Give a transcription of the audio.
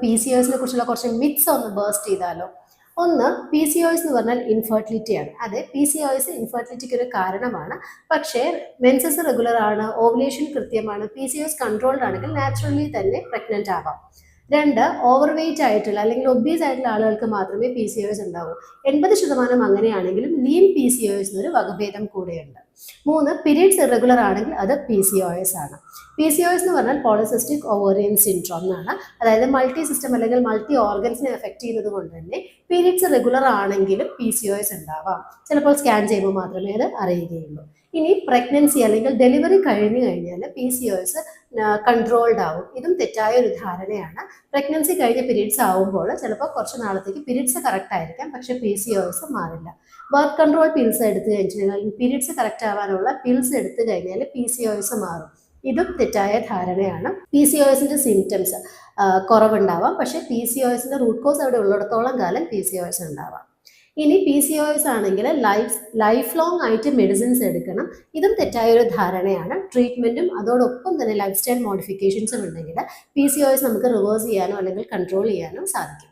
P C O എസിനെ കുറിച്ചുള്ള കുറച്ച് മിത്സ് ഒന്ന് ബേസ്റ്റ് ചെയ്താലോ. ഒന്ന്, പി സി ഒ എസ് എന്ന് പറഞ്ഞാൽ ഇൻഫെർട്ടിലിറ്റിയാണ്. അതെ, പി സി ഒ എസ് ഇൻഫെർട്ടിലിറ്റിക്ക് ഒരു കാരണമാണ്. പക്ഷേ മെൻസസ് റെഗുലർ ആണ്, ഓവുലേഷൻ കൃത്യമാണ്, P C O S controlled ആണെങ്കിൽ നാച്ചുറലി തന്നെ പ്രഗ്നന്റ് ആവാം. രണ്ട്, ഓവർ വെയിറ്റ് ആയിട്ടുള്ള അല്ലെങ്കിൽ ഒബീസ് ആയിട്ടുള്ള ആളുകൾക്ക് മാത്രമേ പി സി ഒ എസ് ഉണ്ടാവൂ. 80% അങ്ങനെയാണെങ്കിലും lean P C O S എന്നൊരു വകഭേദം കൂടെയുണ്ട്. മൂന്ന്, പീരിയഡ്സ് ഇറഗുലർ ആണെങ്കിൽ അത് പി സി ഒ എസ് ആണ്. പി സി ഒ എസ് എന്ന് പറഞ്ഞാൽ പോളിസിസ്റ്റിക് ഓവേറിയൻ സിൻഡ്രോം എന്നാണ്. അതായത് മൾട്ടി സിസ്റ്റം അല്ലെങ്കിൽ മൾട്ടി ഓർഗൻസിനെ എഫക്ട് ചെയ്യുന്നത് കൊണ്ട് തന്നെ പീരിയഡ്സ് റെഗുലർ ആണെങ്കിലും പി സി ഒ എസ് ഉണ്ടാവാം. ചിലപ്പോൾ സ്കാൻ ചെയ്യുമ്പോൾ മാത്രമേ അത് അറിയുകയുള്ളൂ. ഇനി പ്രഗ്നൻസി അല്ലെങ്കിൽ ഡെലിവറി കഴിഞ്ഞു കഴിഞ്ഞാൽ P C O S controlled ആവും. ഇതും തെറ്റായ ഒരു ധാരണയാണ്. പ്രഗ്നൻസി കഴിഞ്ഞ പീരീഡ്സ് ആവുമ്പോൾ ചിലപ്പോൾ കുറച്ച് നാളത്തേക്ക് പീരീഡ്സ് കറക്റ്റ് ആയിരിക്കാം, പക്ഷേ പി സി ഒ എസ് മാറില്ല. ബർത്ത് കൺട്രോൾ പിൽസ് എടുത്തു കഴിഞ്ഞിട്ടുണ്ടെങ്കിൽ പീരീഡ്സ് കറക്റ്റ് ആവാനുള്ള പിൽസ് എടുത്തു കഴിഞ്ഞാൽ പി സി ഒ എസ് മാറും. ഇതും തെറ്റായ ധാരണയാണ്. പി സി ഒ എസിന്റെ സിംറ്റംസ് കുറവുണ്ടാവാം, പക്ഷേ പി സി ഒ എസിന്റെ റൂട്ട് കോസ് അവിടെ ഉള്ളിടത്തോളം കാലം പി സി ഒ എസ് ഉണ്ടാവാം. ഇനി പി സി ഒ എസ് ആണെങ്കിൽ ലൈഫ് ലോങ് ആയിട്ട് മെഡിസിൻസ് എടുക്കണം. ഇതും തെറ്റായൊരു ധാരണയാണ്. ട്രീറ്റ്മെൻറ്റും അതോടൊപ്പം തന്നെ ലൈഫ് സ്റ്റൈൽ മോഡിഫിക്കേഷൻസും ഉണ്ടെങ്കിൽ പി സി ഒ എസ് നമുക്ക് റിവേഴ്സ് ചെയ്യാനോ അല്ലെങ്കിൽ കൺട്രോൾ ചെയ്യാനോ സാധിക്കും.